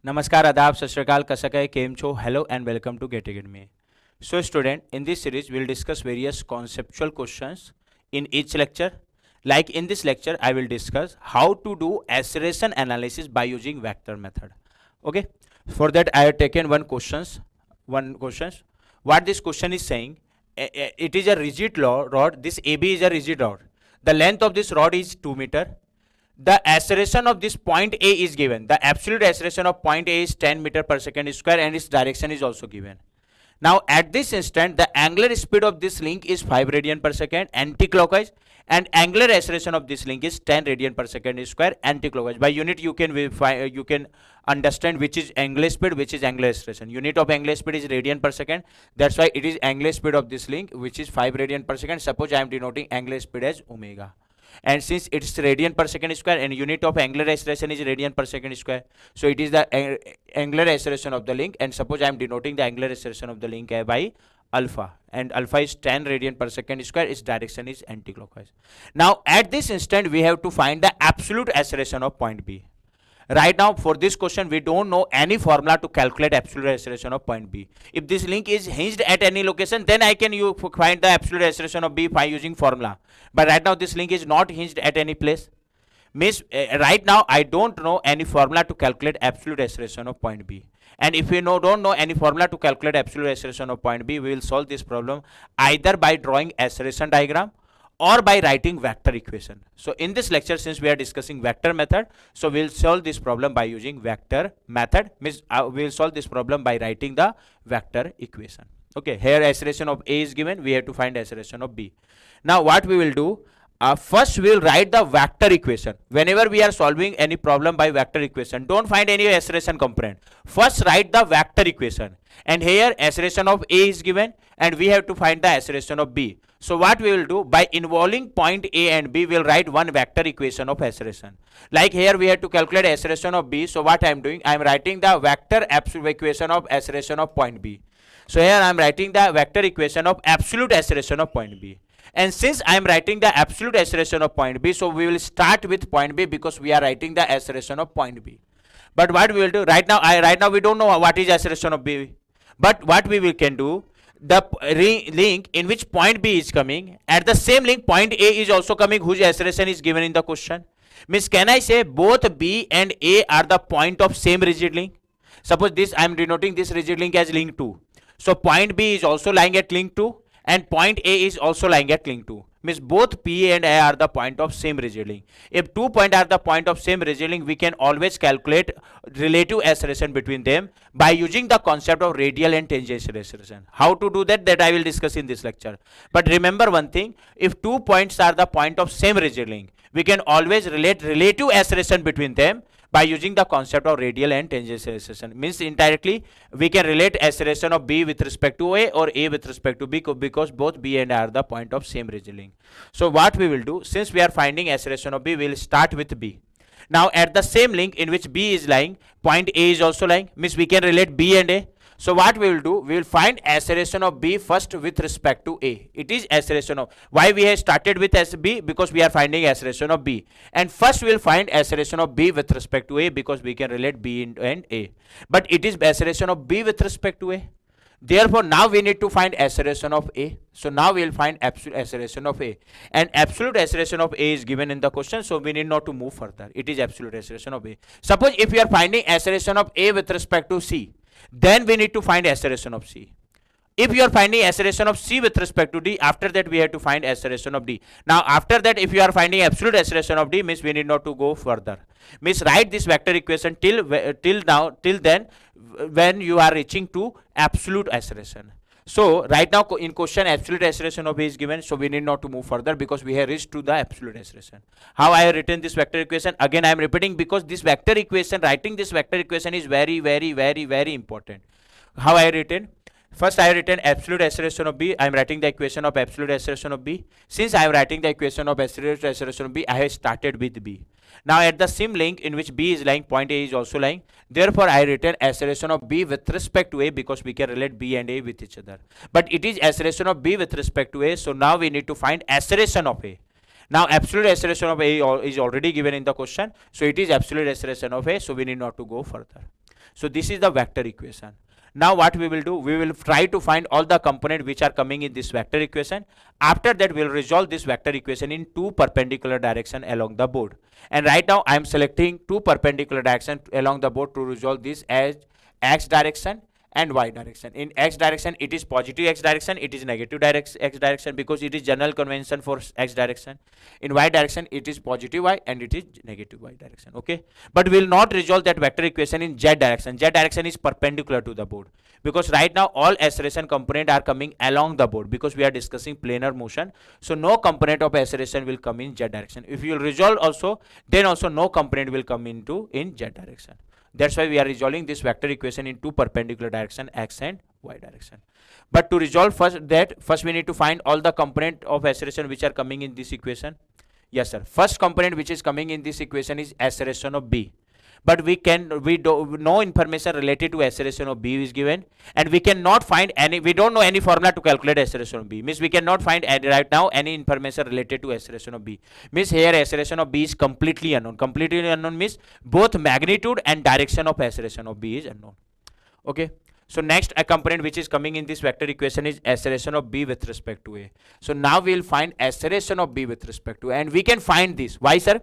Namaskar, Adab, Sat Shri Akal, Kasakai, Kem Cho, hello and welcome to Get Academy. So, student, in this series, we'll discuss various conceptual questions in each lecture. Like in this lecture, I will discuss how to do acceleration analysis by using vector method. Okay. For that, I have taken one questions. What this question is saying, it is a rigid rod. This AB is a rigid rod. The length of this rod is 2 meter. The acceleration of this point A is given. The absolute acceleration of point A is 10 meter per second square and its direction is also given. Now at this instant, the angular speed of this link is 5 radian per second anti-clockwise, and angular acceleration of this link is 10 radian per second square anti-clockwise. By unit you can understand which is angular speed, which is angular acceleration. Unit of angular speed is radian per second. That's why it is angular speed of this link, which is 5 radian per second. Suppose I am denoting angular speed as omega. And since it's radian per second square and unit of angular acceleration is radian per second square, so it is the angular acceleration of the link, and suppose I am denoting the angular acceleration of the link by alpha, and alpha is 10 radian per second square, its direction is anti-clockwise. Now at this instant we have to find the absolute acceleration of point B. Right now for this question we don't know any formula to calculate absolute acceleration of point B. If this link is hinged at any location, then I can find the absolute acceleration of B by using formula. But right now this link is not hinged at any place. Means right now I don't know any formula to calculate absolute acceleration of point B. And if we don't know any formula to calculate absolute acceleration of point B, we will solve this problem either by drawing acceleration diagram or by writing vector equation. So in this lecture, since we are discussing vector method, so we'll solve this problem by using vector method. Means we'll solve this problem by writing the vector equation. Okay, here acceleration of A is given, we have to find acceleration of B. Now what we will do, first we will write the vector equation. Whenever we are solving any problem by vector equation, don't find any acceleration component. First write the vector equation, and here acceleration of A is given and we have to find the acceleration of B. So what we will do, by involving point A and B, we will write one vector equation of acceleration. Like here we have to calculate acceleration of B, so what I am doing, I am writing the vector absolute equation of acceleration of point B. So here I am writing the vector equation of absolute acceleration of point B. And since I am writing the absolute acceleration of point B, so we will start with point B because we are writing the acceleration of point B. But what we will do, right now we don't know what is acceleration of B. But what we can do, the link in which point B is coming, at the same link point A is also coming, whose acceleration is given in the question. Means can I say both B and A are the point of same rigid link? Suppose this, I am denoting this rigid link as link 2. So point B is also lying at link 2 and point A is also lying at link 2. Means both P and A are the point of same rigid link. If 2 points are the point of same rigid link, we can always calculate relative acceleration between them by using the concept of radial and tangential acceleration. How to do that I will discuss in this lecture. But remember one thing, if 2 points are the point of same rigid link, we can always relate relative acceleration between them by using the concept of radial and tangential acceleration. Means indirectly we can relate acceleration of B with respect to A or A with respect to B, because both B and A are the point of same rigid link. So what we will do, since we are finding acceleration of B, we will start with B. Now at the same link in which B is lying, point A is also lying, means we can relate B and A. So what we will do, we will find acceleration of B first with respect to A. It is acceleration of, why we have started with B? Because we are finding acceleration of B. And first we will find acceleration of B with respect to A because we can relate B and A. But it is acceleration of B with respect to A. Therefore now we need to find acceleration of A. So now we will find absolute acceleration of A. And absolute acceleration of A is given in the question, so we need not to move further. It is absolute acceleration of A. Suppose if we are finding acceleration of A with respect to C, then we need to find acceleration of C. If you are finding acceleration of C with respect to D, after that we have to find acceleration of D. Now after that, if you are finding absolute acceleration of D, means we need not to go further. Means write this vector equation till then when you are reaching to absolute acceleration. So right now in question absolute acceleration of A is given, so we need not to move further because we have reached to the absolute acceleration. How I have written this vector equation? Again I am repeating because this vector equation, writing this vector equation is very important. How I have written? First I have written absolute acceleration of B. I am writing the equation of absolute acceleration of B. Since I am writing the equation of absolute acceleration of B, I have started with B. Now at the same link in which B is lying, point A is also lying. Therefore I have written acceleration of B with respect to A because we can relate B and A with each other. But it is acceleration of B with respect to A, so now we need to find acceleration of A. Now absolute acceleration of A is already given in the question, so it is absolute acceleration of A, so we need not to go further. So this is the vector equation. Now what we will do, we will try to find all the components which are coming in this vector equation. After that we will resolve this vector equation in two perpendicular direction along the board. And right now I am selecting two perpendicular direction along the board to resolve this as x direction and y direction. In x direction it is positive x direction, it is negative x direction, because it is general convention for x direction. In y direction it is positive y and it is negative y direction. Okay, but we will not resolve that vector equation in z direction. Z direction is perpendicular to the board, because right now all acceleration component are coming along the board, because we are discussing planar motion. So no component of acceleration will come in z direction. If you will resolve also, then also no component will come into in z direction. That's why we are resolving this vector equation in two perpendicular direction, x and y direction. But to resolve first we need to find all the component of acceleration which are coming in this equation. Yes sir, first component which is coming in this equation is acceleration of b. But no information related to acceleration of b is given, and we cannot find any, we don't know any formula to calculate acceleration of b. Means we cannot find right now any information related to acceleration of b. Means here acceleration of b is completely unknown. Completely unknown means both magnitude and direction of acceleration of b is unknown. Okay, so next a component which is coming in this vector equation is acceleration of b with respect to a. So now we will find acceleration of b with respect to a, and we can find this. Why sir?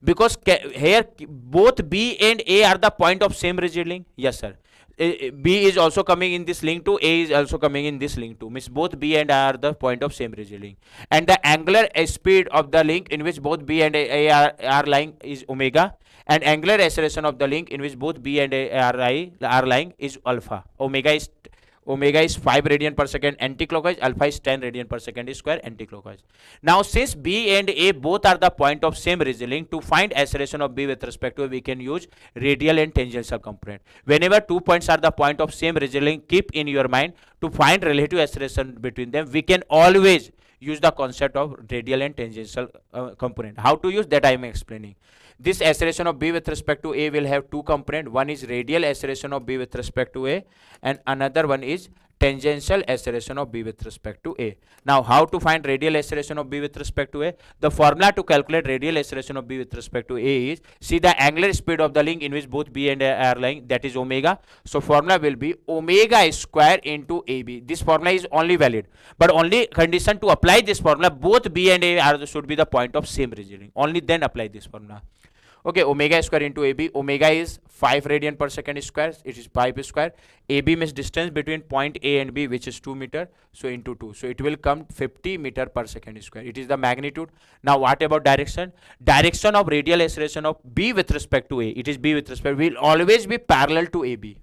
Because here both b and a are the point of same rigid link. Yes sir, b is also coming in this link too, a is also coming in this link too. Means both b and a are the point of same rigid link, and the angular speed of the link in which both b and a are lying is omega, and angular acceleration of the link in which both b and a are lying is alpha. Omega is 5 radian per second anticlockwise, alpha is 10 radian per second square anticlockwise. Now since b and a both are the point of same rigid link, to find acceleration of b with respect to a, we can use radial and tangential component. Whenever two points are the point of same rigid link, keep in your mind to find relative acceleration between them, we can always use the concept of radial and tangential component. How to use that I am explaining. This acceleration of b with respect to a will have two components. One is radial acceleration of b with respect to a, and another one is tangential acceleration of b with respect to a. Now how to find radial acceleration of b with respect to a? The formula to calculate radial acceleration of b with respect to a is, see the angular speed of the link in which both b and a are lying, that is omega. So formula will be omega square into ab. This formula is only valid, but only condition to apply this formula, both b and a should be the point of same rigid link. Only then apply this formula. Okay, omega square into AB. Omega is 5 radian per second square. It is 5 square. AB means distance between point A and B, which is 2 meter. So into 2. So it will come 50 meter per second square. It is the magnitude. Now what about direction? Direction of radial acceleration of B with respect to A. It is B with respect. Will always be parallel to AB.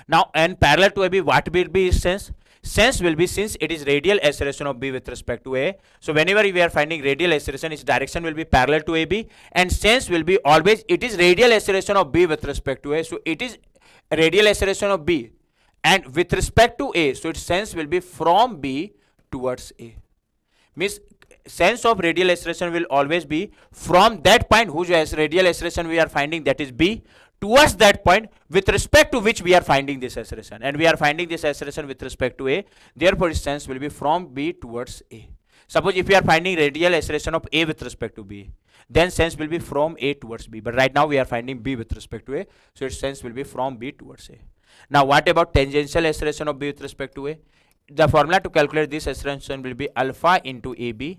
Now and parallel to AB, what will be its sense? Sense will be, since it is radial acceleration of b with respect to a, so whenever we are finding radial acceleration, its direction will be parallel to ab, and sense will be always it is radial acceleration of b with respect to a, so it is radial acceleration of b and with respect to a, so its sense will be from b towards a. Means sense of radial acceleration will always be from that point whose radial acceleration we are finding, that is b, towards that point with respect to which we are finding this acceleration, and we are finding this acceleration with respect to a, therefore its sense will be from b towards a. Suppose if we are finding radial acceleration of a with respect to b, then sense will be from a towards b, but right now we are finding b with respect to a, so its sense will be from b towards a. Now what about tangential acceleration of b with respect to a? The formula to calculate this acceleration will be alpha into ab,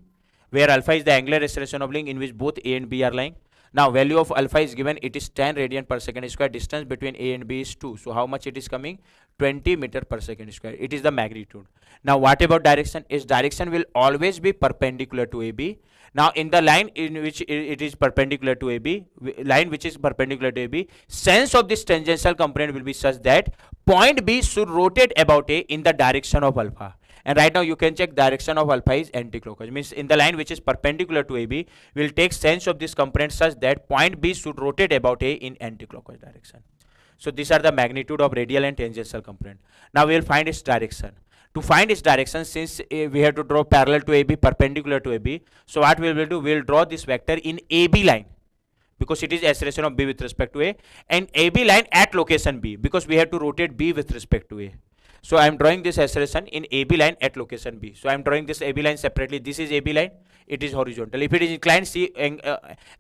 where alpha is the angular acceleration of link in which both a and b are lying. Now value of alpha is given, it is 10 radian per second square. Distance between a and b is 2, so how much it is coming? 20 meter per second square. It is the magnitude. Now what about direction? Its direction will always be perpendicular to ab. Now in the line in which it is perpendicular to ab, line which is perpendicular to ab, sense of this tangential component will be such that point b should rotate about a in the direction of alpha. And right now you can check direction of alpha is anticlockwise. Means in the line which is perpendicular to AB, will take sense of this component such that point B should rotate about A in anticlockwise direction. So these are the magnitude of radial and tangential component. Now we will find its direction. To find its direction, since we have to draw parallel to AB, perpendicular to AB, so what we will do, we will draw this vector in AB line, because it is acceleration of B with respect to A, and AB line at location B, because we have to rotate B with respect to A. So I am drawing this acceleration in AB line at location B. So I am drawing this AB line separately. This is AB line, it is horizontal. If it is inclined, see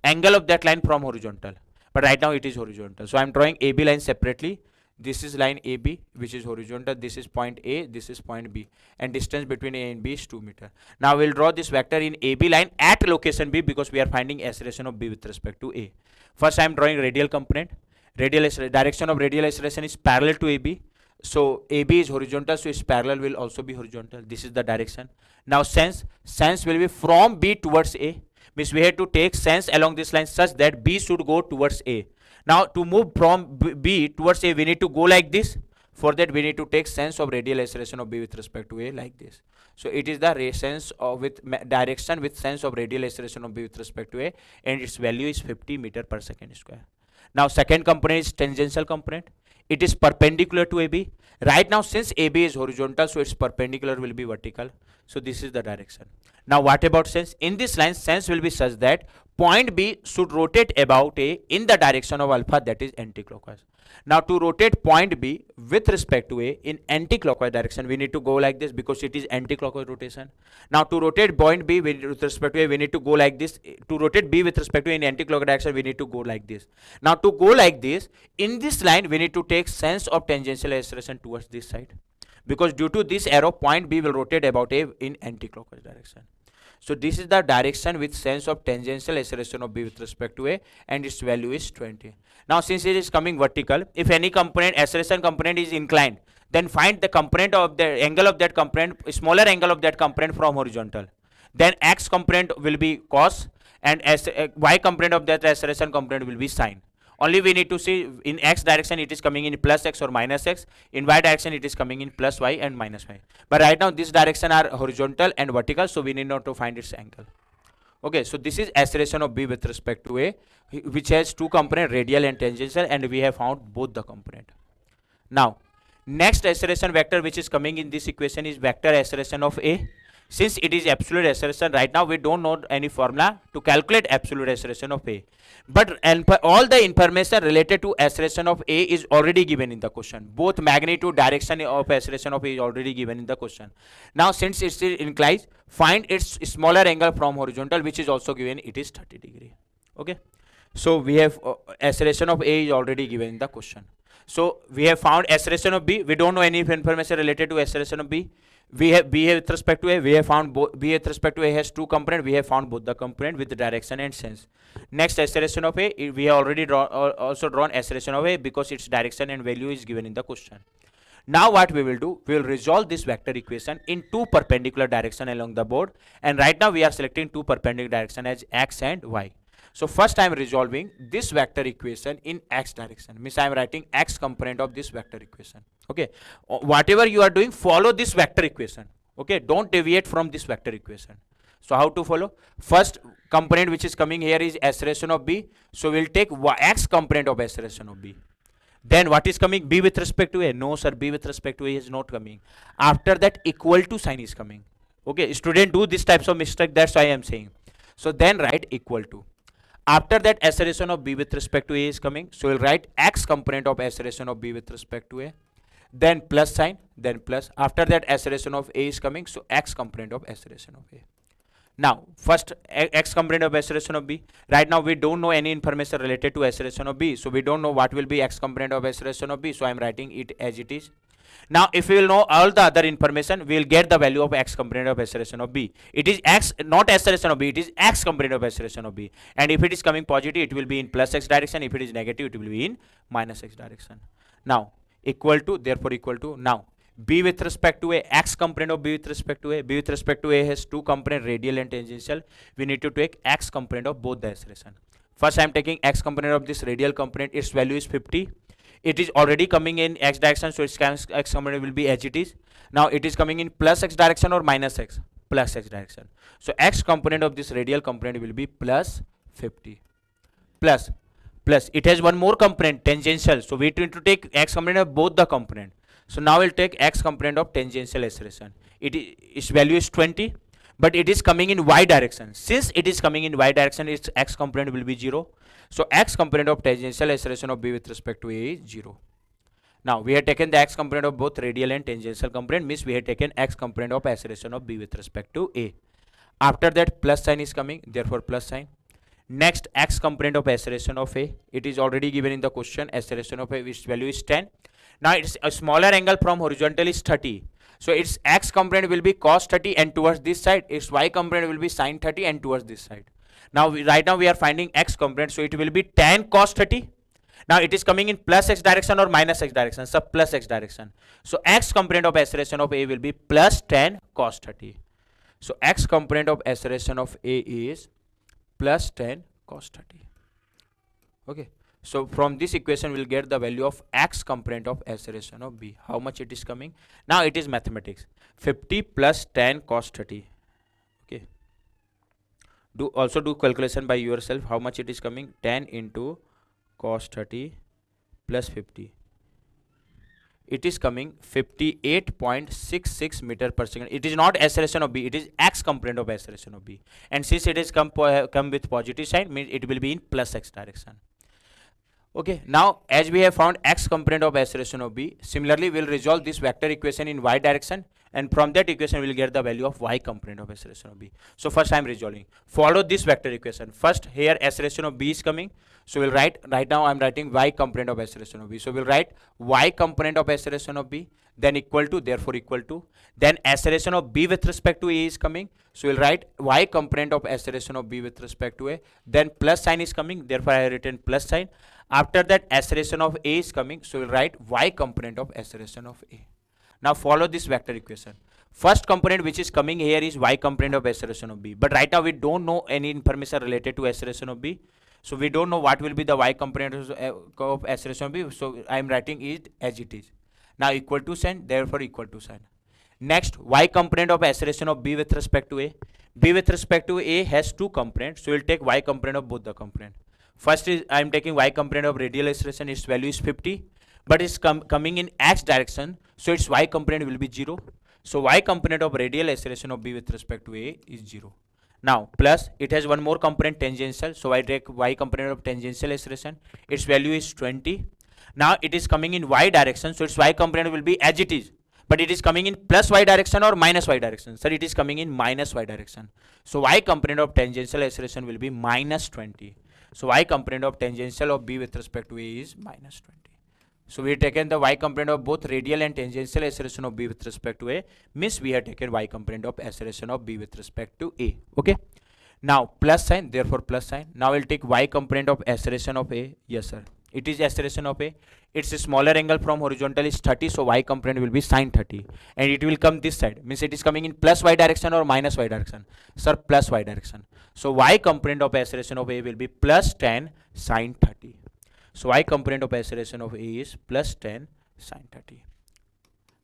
angle of that line from horizontal. but right now it is horizontal. So I'm drawing AB line separately. This is line AB, which is horizontal. This is point A, this is point B, and distance between A and B is 2 meter. Now we'll draw this vector in AB line at location B, because we are finding acceleration of B with respect to A. First I'm drawing radial component. Direction of radial acceleration is parallel to AB. So AB is horizontal, so its parallel will also be horizontal. This is the direction. Now sense will be from B towards A. Means we have to take sense along this line such that B should go towards A. Now to move from B towards A, we need to go like this. For that we need to take sense of radial acceleration of B with respect to A like this. So it is the sense of with direction with sense of radial acceleration of B with respect to A, and its value is 50 meter per second square. Now second component is tangential component. It is perpendicular to AB. Right now since AB is horizontal, so its perpendicular will be vertical. So this is the direction. Now what about sense? In this line, sense will be such that point B should rotate about A in the direction of alpha, that is anti-clockwise. Now to rotate point B with respect to A in anti-clockwise direction, we need to go like this because it is anti-clockwise rotation. Now to rotate point B with respect to A, we need to go like this. To rotate B with respect to A in anti-clockwise direction, we need to go like this. Now to go like this, in this line, we need to take sense of tangential acceleration towards this side, because due to this arrow, point B will rotate about A in anti-clockwise direction. So this is the direction with sense of tangential acceleration of B with respect to A, and its value is 20. Now since it is coming vertical, if any component, acceleration component is inclined, then find the component of the angle of that component, smaller angle of that component from horizontal. Then X component will be cos, and Y component of that acceleration component will be sine. Only we need to see in X direction it is coming in plus X or minus X. In Y direction it is coming in plus Y and minus Y. But right now this direction are horizontal and vertical, so we need not to find its angle. Okay, so this is acceleration of B with respect to A, which has two components, radial and tangential, and we have found both the component. Now next acceleration vector which is coming in this equation is vector acceleration of A. Since it is absolute acceleration, right now we don't know any formula to calculate absolute acceleration of A. But all the information related to acceleration of A is already given in the question. Both magnitude, direction of acceleration of A is already given in the question. Now since it is inclined, find its smaller angle from horizontal, which is also given, it is 30 degree. Okay. So we have acceleration of A is already given in the question. So we have found acceleration of B. We don't know any information related to acceleration of B. We have B with respect to A. We have found both. B with respect to A has two components. We have found both the component with the direction and sense. Next, acceleration of A. We have already also drawn acceleration of A because its direction and value is given in the question. Now what we will do? We will resolve this vector equation in two perpendicular direction along the board. And right now we are selecting two perpendicular direction as X and Y. So first I am resolving this vector equation in X direction. Means I am writing X component of this vector equation. Okay. Whatever you are doing, follow this vector equation. Okay. Don't deviate from this vector equation. So how to follow? First component which is coming here is acceleration of B. So we will take X component of acceleration of B. Then what is coming? B with respect to A. No sir, B with respect to A is not coming. After that equal to sign is coming. Okay. Student do these types of mistake. That's why I am saying. So then write equal to. After that acceleration of B with respect to A is coming. So we'll write X component of acceleration of B with respect to A. Then plus sign, then plus. After that acceleration of A is coming. So X component of acceleration of A. Now first X component of acceleration of B. Right now we don't know any information related to acceleration of B. So we don't know what will be X component of acceleration of B. So I am writing it as it is. Now if we will know all the other information, we will get the value of X component of acceleration of B. It is X, not acceleration of B, it is X component of acceleration of B. And if it is coming positive, it will be in plus X direction. If it is negative, it will be in minus X direction. Now equal to, therefore equal to. Now B with respect to A, X component of B with respect to A. B with respect to A has two components, radial and tangential. We need to take X component of both the acceleration. First I am taking X component of this radial component. Its value is 50. It is already coming in X direction, so its X component will be as it is. Now it is coming in plus X direction or minus X? Plus X direction. So X component of this radial component will be plus 50. Plus it has one more component, tangential. So we need to take X component of both the component. So now we'll take X component of tangential acceleration. Its value is 20, but it is coming in Y direction. Since it is coming in Y direction, its X component will be 0. So X component of tangential acceleration of B with respect to A is 0. Now we have taken the X component of both radial and tangential component, means we have taken X component of acceleration of B with respect to A. After that plus sign is coming, therefore plus sign. Next, x component of acceleration of A. It is already given in the question. Acceleration of A, which value is 10. Now it's a smaller angle from horizontal is 30. So its x component will be cos 30 and towards this side. Its y component will be sin 30 and towards this side. Now right now we are finding x component. So it will be tan cos 30. Now it is coming in plus x direction or minus x direction. So plus x direction. So x component of acceleration of A will be plus tan cos 30. So x component of acceleration of A is plus tan cos 30. Okay. So from this equation we'll get the value of x component of acceleration of B. How much it is coming? Now it is mathematics. 50 plus tan cos 30. Okay. Do calculation by yourself. How much it is coming? 10 into cos 30 plus 50. It is coming 58.66 meter per second. It is not acceleration of B, it is x component of acceleration of B. And since it is come with positive sign, means it will be in plus x direction. Okay, now as we have found x component of acceleration of B, similarly we will resolve this vector equation in y direction, and from that equation we will get the value of y component of acceleration of B. So first I am resolving. Follow this vector equation. First here acceleration of B is coming. So we'll write, right now I'm writing y component of acceleration of B. So we'll write y component of acceleration of B, then equal to, therefore equal to, then acceleration of B with respect to A is coming. So we'll write y component of acceleration of B with respect to A, then plus sign is coming, therefore I have written plus sign. After that acceleration of A is coming, so we'll write y component of acceleration of A. Now follow this vector equation. First component which is coming here is y component of acceleration of B, but right now we don't know any information related to acceleration of B. So we don't know what will be the y component of acceleration of B. So I am writing it as it is. Now equal to sign, therefore equal to sign. Next, y component of acceleration of B with respect to A. B with respect to A has two components, so we'll take y component of both the component. First is I am taking y component of radial acceleration. Its value is 50, but it's coming in x direction, so its y component will be 0. So y component of radial acceleration of B with respect to A is 0. Now plus it has one more component, tangential, so I take y component of tangential acceleration. Its value is 20. Now it is coming in y direction, so its y component will be as it is, but it is coming in plus y direction or minus y direction. Sir, it is coming in minus y direction. So y component of tangential acceleration will be minus 20. So y component of tangential of B with respect to A is minus 20. So we have taken the y component of both radial and tangential acceleration of B with respect to A, means we have taken y component of acceleration of B with respect to A. Okay. Now plus sign, therefore plus sign. Now we'll take y component of acceleration of A. Yes sir, it is acceleration of A. Its smaller angle from horizontal is 30, so y component will be sin 30, and it will come this side, means it is coming in plus y direction or minus y direction. Sir, plus y direction. So y component of acceleration of A will be plus 10 sin 30. So y component of acceleration of A is plus 10 sin 30.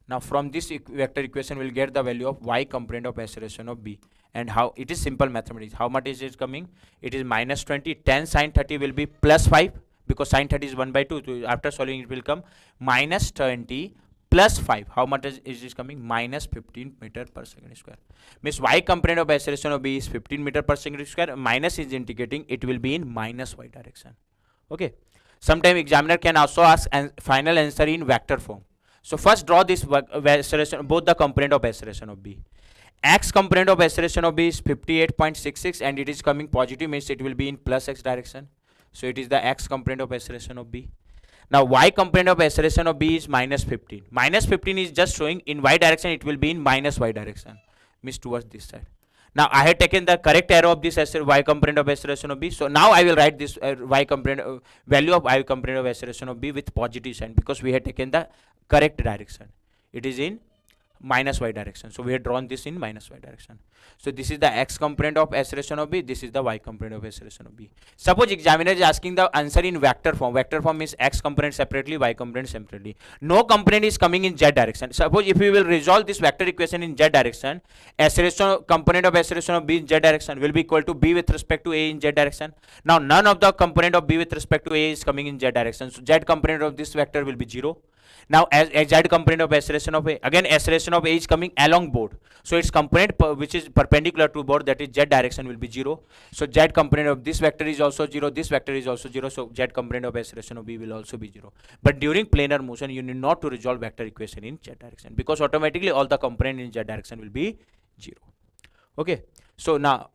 Now from this vector equation we will get the value of y component of acceleration of B. And how? It is simple mathematics. How much is it coming? It is minus 20. 10 sin 30 will be plus 5, because sin 30 is 1 by 2. So after solving it will come minus 20 plus 5. How much is this coming? Minus 15 meter per second square. Means y component of acceleration of B is 15 meter per second square. Minus is indicating it will be in minus y direction. Okay. Sometimes examiner can also ask and final answer in vector form. So first draw this acceleration, both the component of acceleration of B. X component of acceleration of B is 58.66 and it is coming positive, means it will be in plus x direction. So it is the x component of acceleration of B. Now y component of acceleration of B is minus 15. Minus 15 is just showing in y direction, it will be in minus y direction, means towards this side. Now I have taken the correct arrow of this y component of acceleration of B. So now I will write this y component value of y component of acceleration of B with positive sign, because we have taken the correct direction. It is in minus y direction. So we have drawn this in minus y direction. So this is the x component of acceleration of B. This is the y component of acceleration of B. Suppose examiner is asking the answer in vector form. Vector form means x component separately, y component separately. No component is coming in z direction. Suppose if we will resolve this vector equation in z direction, acceleration component of acceleration of B in z direction will be equal to B with respect to A in z direction. Now none of the component of B with respect to A is coming in z direction. So z component of this vector will be 0. Now as z component of acceleration of A, again acceleration of A is coming along board. So its component which is perpendicular to board, that is z direction, will be 0. So z component of this vector is also 0, this vector is also 0, so z component of acceleration of B will also be 0. But during planar motion you need not to resolve vector equation in z direction, because automatically all the component in z direction will be 0. Okay. So now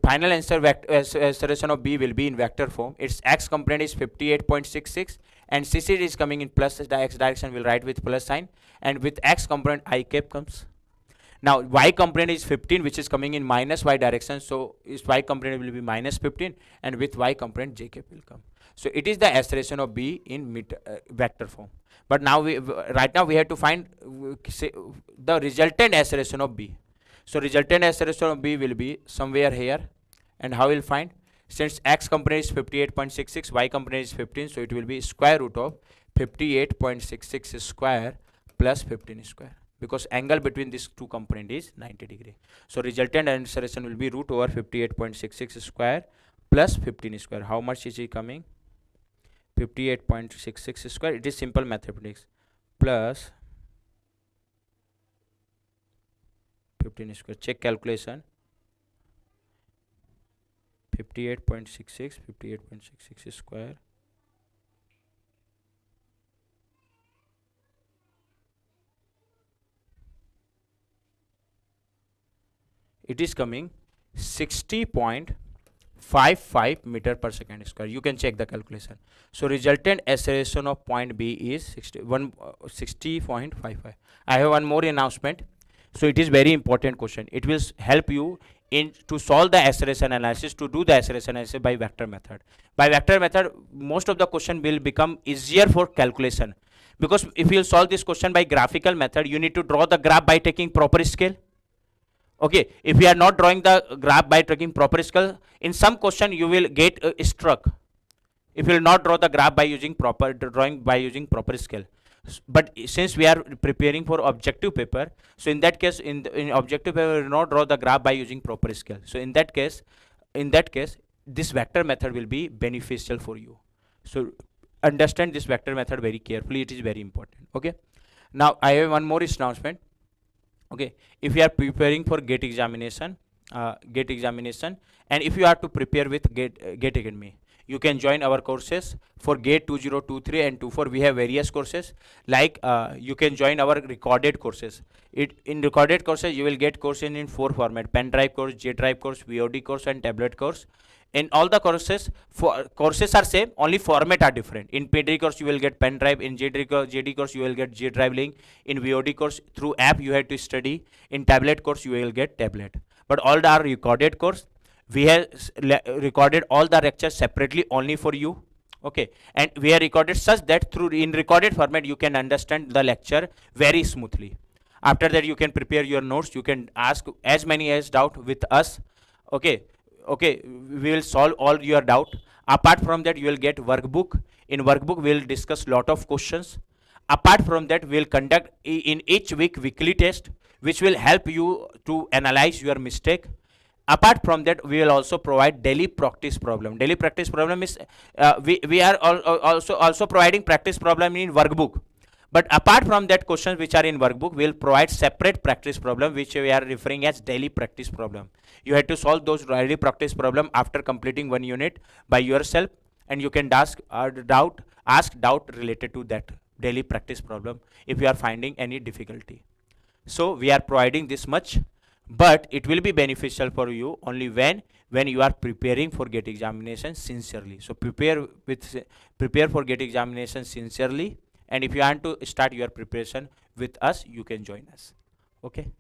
final answer acceleration of B will be in vector form. Its x component is 58.66 and CC is coming in plus the x direction, will write with plus sign, and with x component I cap comes. Now y component is 15 which is coming in minus y direction, so its y component will be minus 15, and with y component j cap will come. So it is the acceleration of B in vector form. But now right now we have to find the resultant acceleration of B. So resultant acceleration of B will be somewhere here, and how we'll find? Since x component is 58.66, y component is 15, so it will be square root of 58.66 square plus 15 square, because angle between these two component is 90 degree. So resultant acceleration will be root over 58.66 square plus 15 square. How much is it coming? 58.66 square. It is simple mathematics. Plus 15 square. Check calculation. 58.66 square. It is coming 60.55 meter per second square. You can check the calculation. So resultant acceleration of point B is 60.55. I have one more announcement. So it is very important question. It will help you in to solve the acceleration analysis, to do the acceleration analysis by vector method. By vector method, most of the question will become easier for calculation, because if you solve this question by graphical method, you need to draw the graph by taking proper scale. Okay, if we are not drawing the graph by taking proper scale, in some question you will get struck if you will not draw the graph by using proper scale. But since we are preparing for objective paper, so in that case, in objective paper, we will not draw the graph by using proper scale. So in that case, this vector method will be beneficial for you. So understand this vector method very carefully. It is very important. Okay. Now I have one more announcement. Okay, if you are preparing for GATE examination, and if you are to prepare with GATE Academy, you can join our courses for GATE 2023 and 24. We have various courses, like you can join our recorded courses. In recorded courses, you will get courses in 4 format: pen drive course, J drive course, VOD course, and tablet course. In all the courses, courses are same, only format are different. In PD course you will get pen drive, in JD course you will get J drive link, in VOD course through app you have to study, in tablet course you will get tablet. But all the recorded course, we have recorded all the lectures separately only for you. Okay, and we have recorded such that through in recorded format you can understand the lecture very smoothly. After that you can prepare your notes, you can ask as many as doubt with us. Okay, we will solve all your doubt. Apart from that, you will get workbook. In workbook we will discuss lot of questions. Apart from that, we will conduct in each week weekly test, which will help you to analyze your mistake. Apart from that, we will also provide daily practice problem. Daily practice problem is we are also providing practice problem in workbook. But apart from that, questions which are in workbook, we will provide separate practice problem, which we are referring as daily practice problem. You have to solve those daily practice problem after completing one unit by yourself, and you can ask doubt related to that daily practice problem if you are finding any difficulty. So we are providing this much, but it will be beneficial for you only when you are preparing for GATE examination sincerely. So prepare for GATE examination sincerely. And if you want to start your preparation with us, you can join us. Okay.